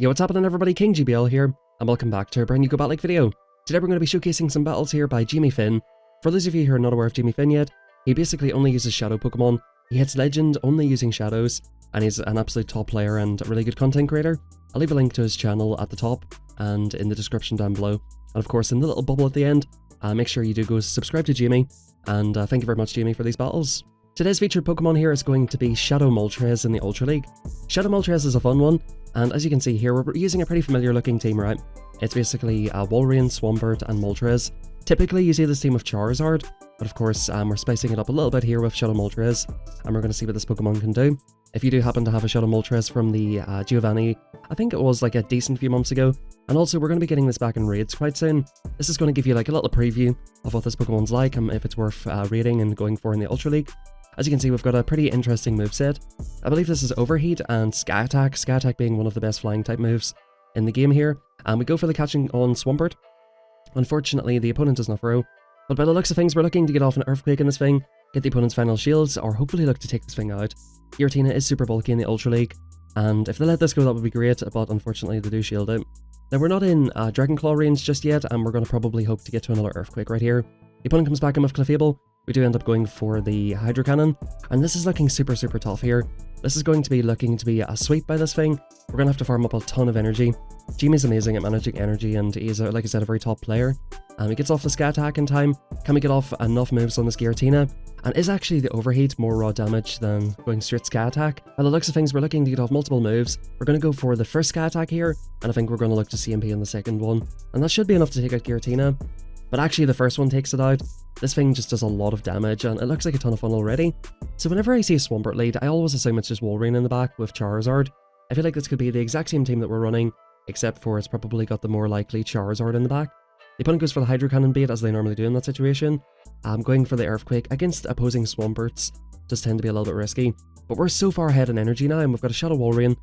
Yo, what's happening everybody, King GBL here, and welcome back to a brand new Go Bat-like video. Today we're going to be showcasing some battles here by Jamie Finn. For those of you who are not aware of Jamie Finn yet, he basically only uses Shadow Pokemon. He hits Legend only using Shadows, and he's an absolute top player and a really good content creator. I'll leave a link to his channel at the top and in the description down below. And of course in the little bubble at the end, make sure you do go subscribe to Jamie, and thank you very much Jamie for these battles. Today's featured Pokemon here is going to be Shadow Moltres in the Ultra League. Shadow Moltres is a fun one, and as you can see here, we're using a pretty familiar looking team, right? It's basically Walrein, Swampert, and Moltres. Typically you see this team with Charizard, but of course we're spicing it up a little bit here with Shadow Moltres, and we're going to see what this Pokemon can do. If you do happen to have a Shadow Moltres from the Giovanni, I think it was like a decent few months ago, and also we're going to be getting this back in raids quite soon. This is going to give you like a little preview of what this Pokemon's like, and if it's worth raiding and going for in the Ultra League. As you can see, we've got a pretty interesting moveset. I believe this is Overheat and Sky Attack, Sky Attack being one of the best flying type moves in the game here. And we go for the catching on Swampert. Unfortunately, the opponent does not throw, but by the looks of things, we're looking to get off an Earthquake in this thing, get the opponent's final shields, or hopefully look to take this thing out. Giratina is super bulky in the Ultra League, and if they let this go, that would be great, but unfortunately they do shield it. Now, we're not in Dragon Claw range just yet, and we're going to probably hope to get to another Earthquake right here. The opponent comes back in with Clefable. We do end up going for the Hydro Cannon, and this is looking super tough here. This is going to be looking to be a sweep by this thing. We're going to have to farm up a ton of energy. Jamie's amazing at managing energy, and he's, like I said, a very top player. He gets off the Sky Attack in time. Can we get off enough moves on this Giratina? And is actually the Overheat more raw damage than going straight Sky Attack? By the looks of things, we're looking to get off multiple moves. We're going to go for the first Sky Attack here, and I think we're going to look to CMP in the second one. And that should be enough to take out Giratina. But actually the first one takes it out. This thing just does a lot of damage, and it looks like a ton of fun already. So whenever I see a Swampert lead, I always assume it's just Walrein in the back with Charizard. I feel like this could be the exact same team that we're running, except for it's probably got the more likely Charizard in the back. The opponent goes for the Hydro Cannon bait, as they normally do in that situation. Going for the Earthquake against opposing Swamperts does tend to be a little bit risky. But we're so far ahead in energy now, and we've got a Shadow Walrein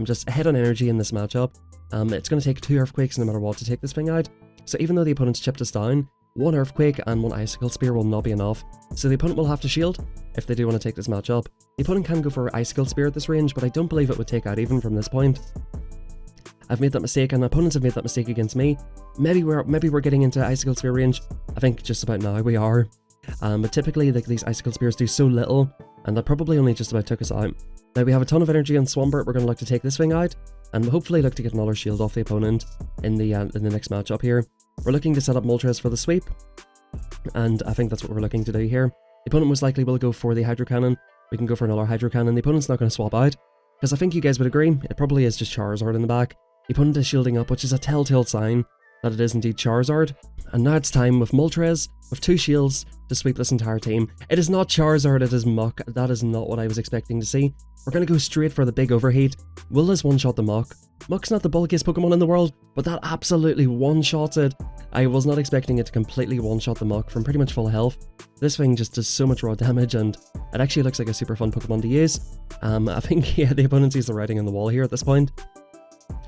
just ahead on energy in this matchup. It's going to take 2 Earthquakes no matter what to take this thing out. So even though the opponent's chipped us down, 1 Earthquake and 1 Icicle Spear will not be enough, so the opponent will have to shield if they do want to take this matchup. The opponent can go for Icicle Spear at this range, but I don't believe it would take out even from this point. I've made that mistake, and opponents have made that mistake against me. Maybe we're getting into Icicle Spear range. I think just about now we are. But typically these Icicle Spears do so little, and that probably only just about took us out. Now we have a ton of energy on Swampert. We're going to look to take this thing out, and hopefully look to get another shield off the opponent in the next matchup here. We're looking to set up Moltres for the sweep, and I think that's what we're looking to do here. The opponent most likely will go for the Hydro Cannon. We can go for another Hydro Cannon. The opponent's not going to swap out, because I think you guys would agree, it probably is just Charizard in the back. The opponent is shielding up, which is a telltale sign that it is indeed Charizard. And now it's time with Moltres, with 2 shields, to sweep this entire team. It is not Charizard, it is Muk. That is not what I was expecting to see. We're going to go straight for the big Overheat. Will this one-shot the Muk? Muk's not the bulkiest Pokemon in the world, but that absolutely one-shots it. I was not expecting it to completely one-shot the Muk from pretty much full health. This thing just does so much raw damage, and it actually looks like a super fun Pokemon to use. I think, yeah, the opponent sees the writing on the wall here at this point.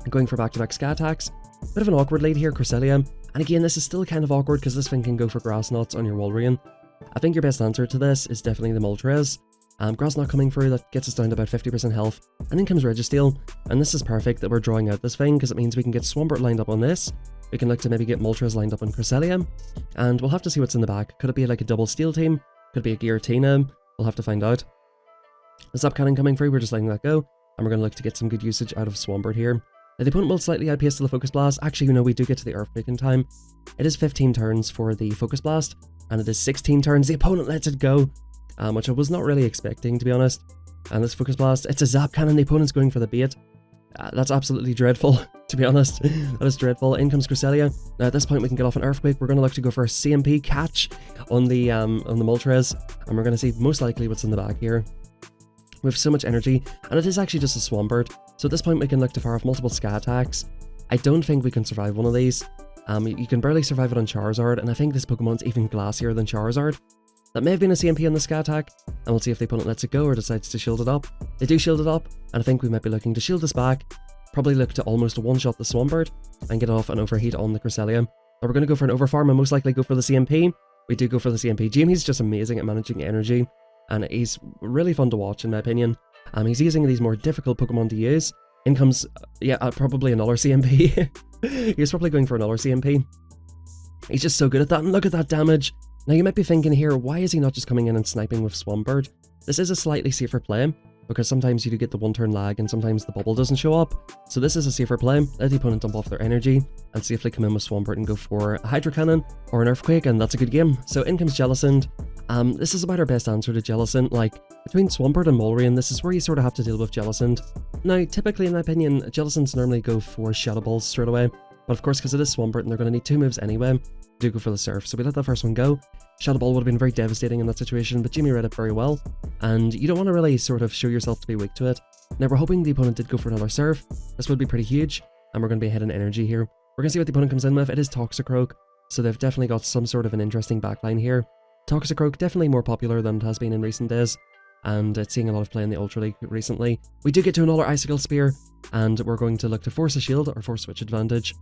Going for back-to-back Sky Attacks. Bit of an awkward lead here, Cresselia. And again, this is still kind of awkward because this thing can go for Grass Knots on your Walrein. I think your best answer to this is definitely the Moltres. Grass Knot coming through, that gets us down to about 50% health. And then comes Registeel. And this is perfect that we're drawing out this thing, because it means we can get Swampert lined up on this. We can look to maybe get Moltres lined up on Cresselia. And we'll have to see what's in the back. Could it be like a double Steel team? Could it be a Giratina? We'll have to find out. The Zap Cannon coming through, we're just letting that go. And we're going to look to get some good usage out of Swampert here. Now, the opponent will slightly outpace to the Focus Blast. Actually, you know, we do get to the Earthquake in time. It is 15 turns for the Focus Blast, and it is 16 turns. The opponent lets it go, which I was not really expecting, to be honest. And this Focus Blast, it's a Zap Cannon. The opponent's going for the bait. That's absolutely dreadful, to be honest. That is dreadful. In comes Cresselia. Now, at this point, we can get off an Earthquake. We're going to look to go for a CMP catch on the Moltres, and we're going to see most likely what's in the back here. We have so much energy, and it is actually just a Swampert. So at this point we can look to fire off multiple Sky Attacks. I don't think we can survive one of these. You can barely survive it on Charizard, and I think this Pokemon's even glassier than Charizard. That may have been a CMP on the Sky Attack, and we'll see if the opponent lets it go or decides to shield it up. They do shield it up, and I think we might be looking to shield this back. Probably look to almost one-shot the Swampert, and get off an Overheat on the Cresselia. But we're going to go for an Overfarm and most likely go for the CMP. We do go for the CMP. Jamie's just amazing at managing energy, and he's really fun to watch in my opinion. He's using these more difficult Pokemon to use, In comes, yeah, probably another CMP. He's probably going for another CMP. He's just so good at that, and look at that damage. Now you might be thinking here, why is he not just coming in and sniping with Swampert? This is a slightly safer play, because sometimes you do get the one turn lag and sometimes the bubble doesn't show up. So this is a safer play. Let the opponent dump off their energy and safely come in with Swampert and go for a Hydro Cannon or an Earthquake, and that's a good game. So in comes Jellicent. This is about our best answer to Jellicent. Like, between Swampert and Moltres, this is where you sort of have to deal with Jellicent. Now, typically in my opinion, Jellicents normally go for Shadow Balls straight away. But of course, because it is Swampert and they're going to need 2 moves anyway, do go for the Surf. So we let that first one go. Shadow Ball would have been very devastating in that situation, but Jimmy read it very well, and you don't want to really sort of show yourself to be weak to it. Now we're hoping the opponent did go for another Surf. This would be pretty huge, and we're going to be ahead in energy here. We're going to see what the opponent comes in with. It is Toxicroak, so they've definitely got some sort of an interesting backline here. Toxicroak, definitely more popular than it has been in recent days, and it's seeing a lot of play in the Ultra League recently. We do get to another Icicle Spear, and we're going to look to force a shield or force switch advantage.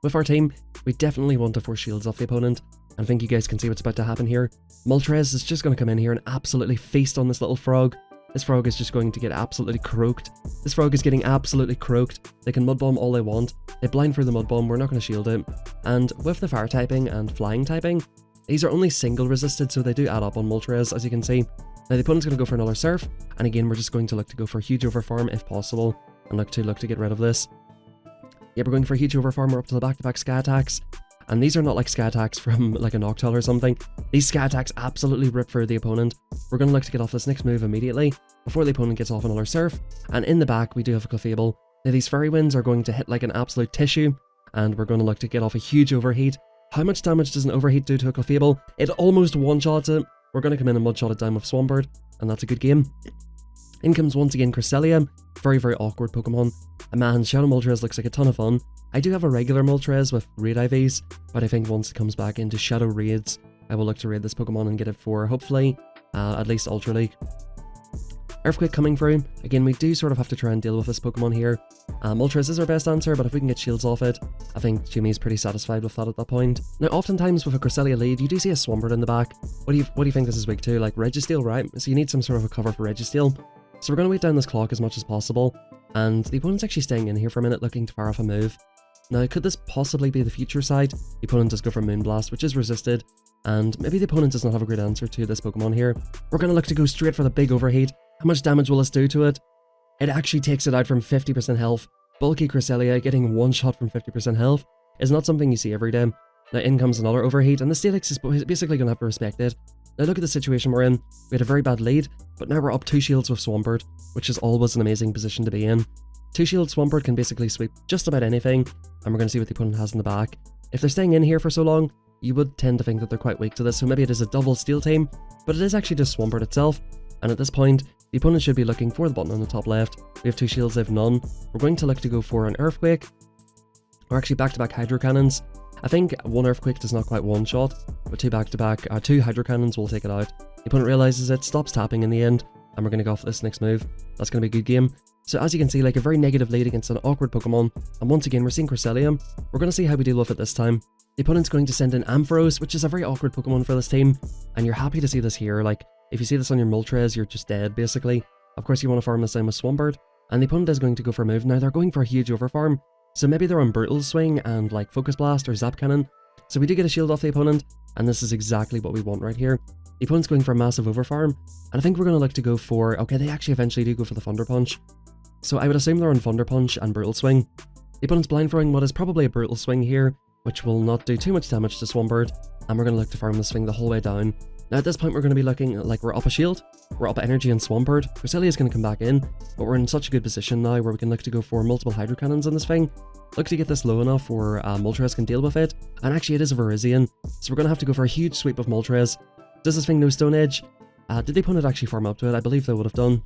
With our team, we definitely want to force shields off the opponent, and I think you guys can see what's about to happen here. Moltres is just going to come in here and absolutely feast on this little frog. This frog is just going to get absolutely croaked. This frog is getting absolutely croaked. They can Mud Bomb all they want. They blind for the Mud Bomb, we're not going to shield it. And with the Fire typing and Flying typing, these are only single resisted, so they do add up on Moltres, as you can see. Now the opponent's going to go for another Surf, and again we're just going to look to go for a huge overfarm if possible, and look to get rid of this. Yeah, we're going for a huge overfarm. We're up to the back-to-back Sky attacks. And these are not like Sky attacks from like a Noctowl or something. These Sky attacks absolutely rip through the opponent. We're going to look to get off this next move immediately, before the opponent gets off another Surf. And in the back, we do have a Clefable. Now these Fairy Winds are going to hit like an absolute tissue, and we're going to look to get off a huge Overheat. How much damage does an Overheat do to a Clefable? It almost one-shots it. We're going to come in and mud-shot it down with Swampert, and that's a good game. In comes once again Cresselia, very, very awkward Pokemon. And man, Shadow Moltres looks like a ton of fun. I do have a regular Moltres with Raid IVs, but I think once it comes back into Shadow Raids, I will look to raid this Pokemon and get it for, hopefully, at least Ultra League. Earthquake coming through. Again, we do sort of have to try and deal with this Pokemon here. Moltres is our best answer, but if we can get shields off it, I think Jimmy's pretty satisfied with that at that point. Now, oftentimes with a Cresselia lead, you do see a Swampert in the back. What do you think this is weak to? Like Registeel, right? So you need some sort of a cover for Registeel. So we're going to wait down this clock as much as possible, and the opponent's actually staying in here for a minute looking to fire off a move. Now, could this possibly be the future side? The opponent does go for Moonblast, which is resisted, and maybe the opponent does not have a great answer to this Pokemon here. We're going to look to go straight for the big Overheat. How much damage will this do to it? It actually takes it out from 50% health. Bulky Cresselia getting one shot from 50% health is not something you see every day. Now in comes another Overheat, and the Steelix is basically going to have to respect it. Now look at the situation we're in. We had a very bad lead, but now we're up 2 shields with Swampert, which is always an amazing position to be in. 2 shields Swampert can basically sweep just about anything, and we're going to see what the opponent has in the back. If they're staying in here for so long, you would tend to think that they're quite weak to this, so maybe it is a double Steel team, but it is actually just Swampert itself, and at this point, the opponent should be looking for the button on the top left. We have 2 shields, they have none. We're going to look to go for an Earthquake, or actually back-to-back Hydro Cannons. I think one Earthquake does not quite one-shot, but 2 Hydro Cannons will take it out. The opponent realizes it, stops tapping in the end, and we're going to go for this next move. That's going to be a good game. So as you can see, like a very negative lead against an awkward Pokemon, and once again we're seeing Cresselia. We're going to see how we deal with it this time. The opponent's going to send in Ampharos, which is a very awkward Pokemon for this team, and you're happy to see this here. Like, if you see this on your Moltres, you're just dead, basically. Of course you want to farm this down with Swampert, and the opponent is going to go for a move. Now they're going for a huge overfarm, so maybe they're on Brutal Swing and like Focus Blast or Zap Cannon. So we do get a shield off the opponent, and this is exactly what we want right here. The opponent's going for a massive overfarm, and I think we're going to look to go for... Okay, they actually eventually do go for the Thunder Punch. So I would assume they're on Thunder Punch and Brutal Swing. The opponent's blind throwing what is probably a Brutal Swing here, which will not do too much damage to Swampert, and we're going to look to farm this thing the whole way down. Now at this point we're going to be looking like we're up a shield, we're up energy and Swampert. Cresselia is going to come back in, but we're in such a good position now where we can look to go for multiple Hydro Cannons on this thing. Look to get this low enough where Moltres can deal with it, and actually it is a Virizion, so we're going to have to go for a huge sweep of Moltres. Does this thing know Stone Edge? Did the opponent actually farm up to it? I believe they would have done.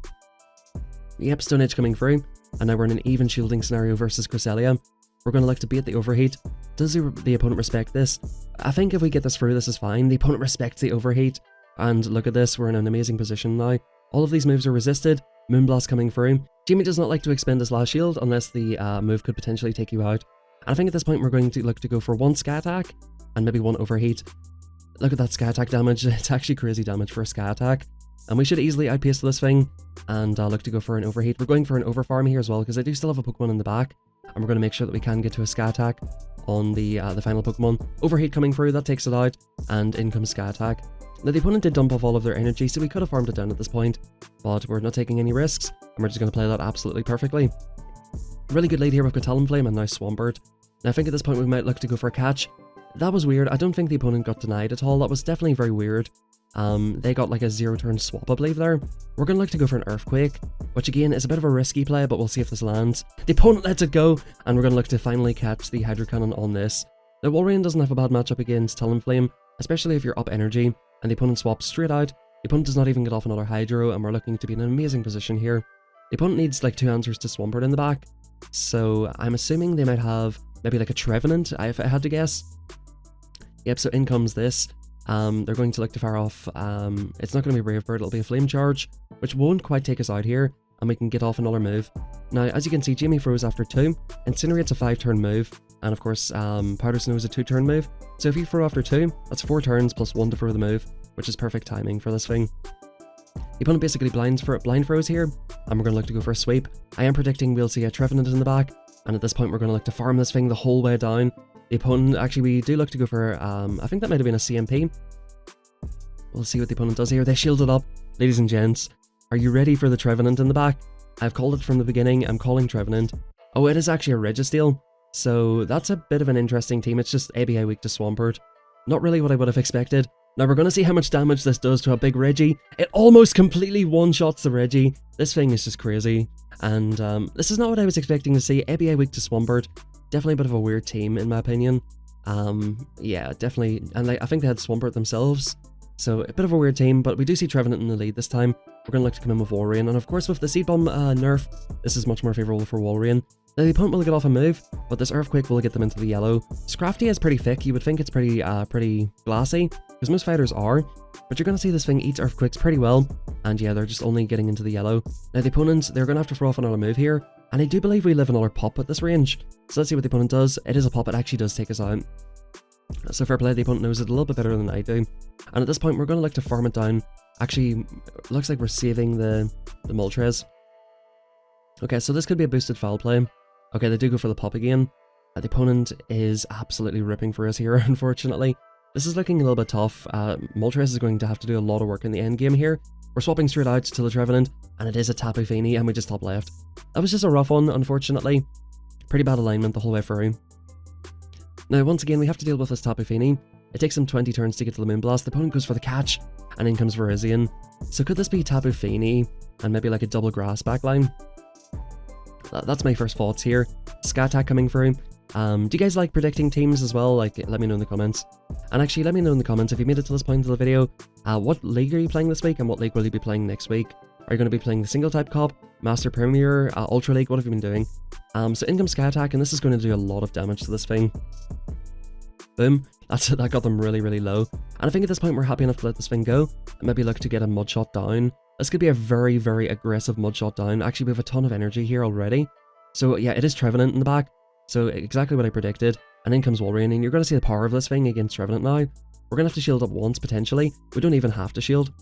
Yep, Stone Edge coming through, and now we're in an even shielding scenario versus Cresselia. We're going to look to bait the Overheat. Does the opponent respect this? I think if we get this through, this is fine. The opponent respects the Overheat, and look at this, we're in an amazing position now. All of these moves are resisted. Moonblast coming through. Jamie does not like to expend his last shield unless the move could potentially take you out. And I think at this point we're going to look to go for one Sky Attack and maybe one Overheat. Look at that Sky Attack damage. It's actually crazy damage for a Sky Attack. and we should easily outpace this thing and look to go for an overheat. We're going for an overfarm here as well because I do still have a Pokemon in the back, and we're going to make sure that we can get to a Sky Attack on the final Pokemon. Overheat coming through, that takes it out, and in comes Sky Attack. Now the opponent did dump off all of their energy, so we could have farmed it down at this point, but we're not taking any risks, and we're just going to play that absolutely perfectly. Really good lead here, we've got Talonflame and now Swampert. Now I think at this point we might look to go for a catch. That was weird, I don't think the opponent got denied at all, that was definitely very weird. They got like a 0-turn swap, I believe there. We're going to look to go for an Earthquake, which again is a bit of a risky play, but we'll see if this lands. The opponent lets it go, and we're going to look to finally catch the Hydro Cannon on this. Now Walrein doesn't have a bad matchup against Talonflame, especially if you're up energy, and the opponent swaps straight out. The opponent does not even get off another Hydro, and we're looking to be in an amazing position here. The opponent needs like 2 answers to Swampert in the back, so I'm assuming they might have maybe like a Trevenant, if I had to guess. Yep, so in comes this. They're going to look to fire off, it's not going to be Brave Bird, it'll be a Flame Charge, which won't quite take us out here, and we can get off another move. Now, as you can see, Jamie froze after 2, Incinerate's a 5-turn move, and of course, Powder Snow is a 2-turn move, so if you throw after 2, that's 4 turns plus 1 to throw the move, which is perfect timing for this thing. The opponent basically blind froze here, and we're going to look to go for a sweep. I am predicting we'll see a Trevenant in the back, and at this point we're going to look to farm this thing the whole way down. The opponent, actually we do look to go for, I think that might have been a CMP. We'll see what the opponent does here. They shielded up. Ladies and gents, are you ready for the Trevenant in the back? I've called it from the beginning, I'm calling Trevenant. Oh, it is actually a Registeel. So that's a bit of an interesting team, it's just ABI weak to Swampert. Not really what I would have expected. Now we're going to see how much damage this does to a big Reggie. It almost completely one-shots the Reggie. This thing is just crazy. And this is not what I was expecting to see. ABI weak to Swampert. Definitely a bit of a weird team in my opinion. Yeah, definitely. And I think they had Swampert themselves. So a bit of a weird team, but we do see Trevenant in the lead this time. We're going to look to come in with Walrein, and of course with the Seed Bomb nerf, this is much more favourable for Walrein. Now the opponent will get off a move, but this Earthquake will get them into the yellow. Scrafty is pretty thick, you would think it's pretty glassy, because most fighters are, but you're going to see this thing eats Earthquakes pretty well, and yeah, they're just only getting into the yellow. Now the opponent, they're going to have to throw off another move here, and I do believe we live another pop at this range. So let's see what the opponent does. It is a pop, it actually does take us out. So fair play, the opponent knows it a little bit better than I do. And at this point, we're going to look to farm it down. Actually, it looks like we're saving the Moltres. Okay, so this could be a boosted foul play. Okay, they do go for the pop again. The opponent is absolutely ripping for us here, unfortunately. This is looking a little bit tough. Moltres is going to have to do a lot of work in the end game here. We're swapping straight out to the Trevenant, and it is a Tapu Fini, and we just top left. That was just a rough one, unfortunately. Pretty bad alignment the whole way through. Now, once again, we have to deal with this Tapu Fini. It takes him 20 turns to get to the Moonblast. The opponent goes for the catch, and in comes Virizion. So could this be Tapu Fini and maybe like a double grass backline? That's my first thoughts here. Sky Attack coming through. Do you guys like predicting teams as well? Like, let me know in the comments. And actually, let me know in the comments if you made it to this point of the video. What league are you playing this week, and what league will you be playing next week? Are you going to be playing the single type Cup, Master Premier, Ultra League? What have you been doing? So in comes Sky Attack, and this is going to do a lot of damage to this thing. Boom. That got them really, really low. And I think at this point we're happy enough to let this thing go, and maybe look to get a mud shot down. This could be a very, very aggressive mud shot down. Actually, we have a ton of energy here already. So yeah, it is Trevenant in the back. So exactly what I predicted. And in comes Walrein, and you're going to see the power of this thing against Trevenant now. We're going to have to shield up once, potentially. We don't even have to shield.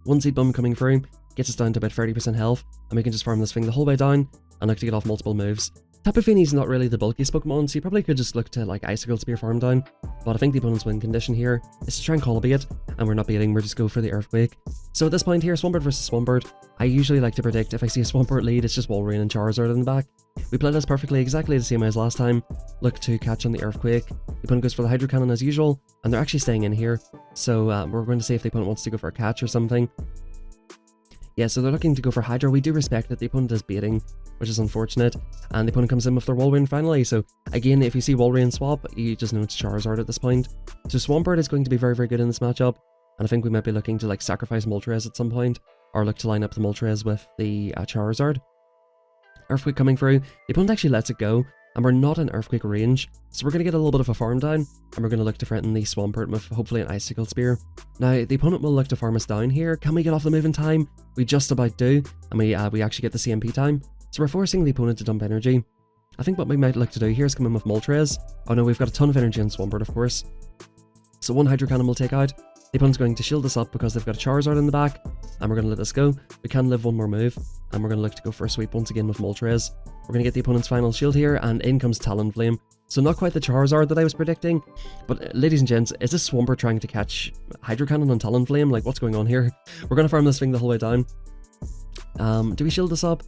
One Seed Bomb coming through gets us down to about 30% health, and we can just farm this thing the whole way down and look to get off multiple moves. Tapu Fini's not really the bulkiest Pokemon, so you probably could just look to like Icicle Spear farm down, but I think the opponent's win condition here is to try and call a bait, and we're not baiting, we're just go for the Earthquake. So at this point here, Swampert versus Swampert, I usually like to predict if I see a Swampert lead, it's just Walrein and Charizard in the back. We played this perfectly, exactly the same as last time. Look to catch on the Earthquake. The opponent goes for the Hydro Cannon as usual, and they're actually staying in here, so we're going to see if the opponent wants to go for a catch or something. Yeah, so they're looking to go for Hydro. We do respect that the opponent is baiting, which is unfortunate, and the opponent comes in with their Walrein finally. So again, if you see Walrein swap, you just know it's Charizard at this point. So Swampert is going to be very, very good in this matchup, and I think we might be looking to like sacrifice Moltres at some point, or look to line up the Moltres with the Charizard. Earthquake coming through. The opponent actually lets it go, and we're not in Earthquake range, so we're going to get a little bit of a farm down, and we're going to look to threaten the Swampert with hopefully an Icicle Spear. Now, the opponent will look to farm us down here. Can we get off the move in time? We just about do, and we actually get the CMP time. So we're forcing the opponent to dump energy. I think what we might look to do here is come in with Moltres. Oh no, we've got a ton of energy on Swampert, of course. So one Hydro Cannon will take out. The opponent's going to shield us up because they've got a Charizard in the back, and we're going to let this go. We can live one more move, and we're going to look to go for a sweep once again with Moltres. We're going to get the opponent's final shield here, and in comes Talonflame. So not quite the Charizard that I was predicting, but ladies and gents, is this Swampert trying to catch Hydro Cannon on Talonflame? Like, what's going on here? We're going to farm this thing the whole way down. Do we shield this up?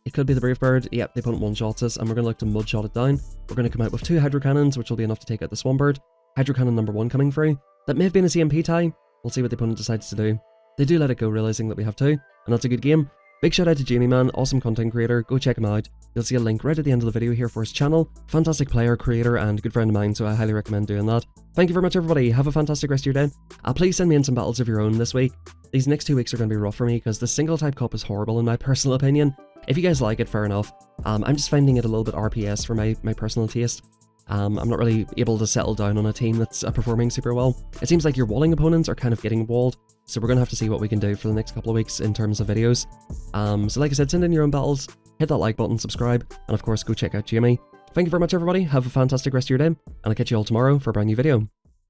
It could be the Brave Bird. Yep, the opponent one-shots us, and we're going to look to mud-shot it down. We're going to come out with 2 Hydro Cannons, which will be enough to take out the Swampert. Hydro Cannon number 1 coming through. That may have been a CMP tie. We'll see what the opponent decides to do. They do let it go, realizing that we have 2, and that's a good game. Big shout out to Jamie, man, awesome content creator, go check him out. You'll see a link right at the end of the video here for his channel. Fantastic player, creator, and good friend of mine, so I highly recommend doing that. Thank you very much everybody, have a fantastic rest of your day. Please send me in some battles of your own this week. These next 2 weeks are going to be rough for me because the single type cup is horrible in my personal opinion. If you guys like it, fair enough. I'm just finding it a little bit RPS for my personal taste. I'm not really able to settle down on a team that's performing super well. It seems like your walling opponents are kind of getting walled, so we're going to have to see what we can do for the next couple of weeks in terms of videos. So like I said, send in your own battles, hit that like button, subscribe, and of course go check out Jamie. Thank you very much everybody, have a fantastic rest of your day, and I'll catch you all tomorrow for a brand new video.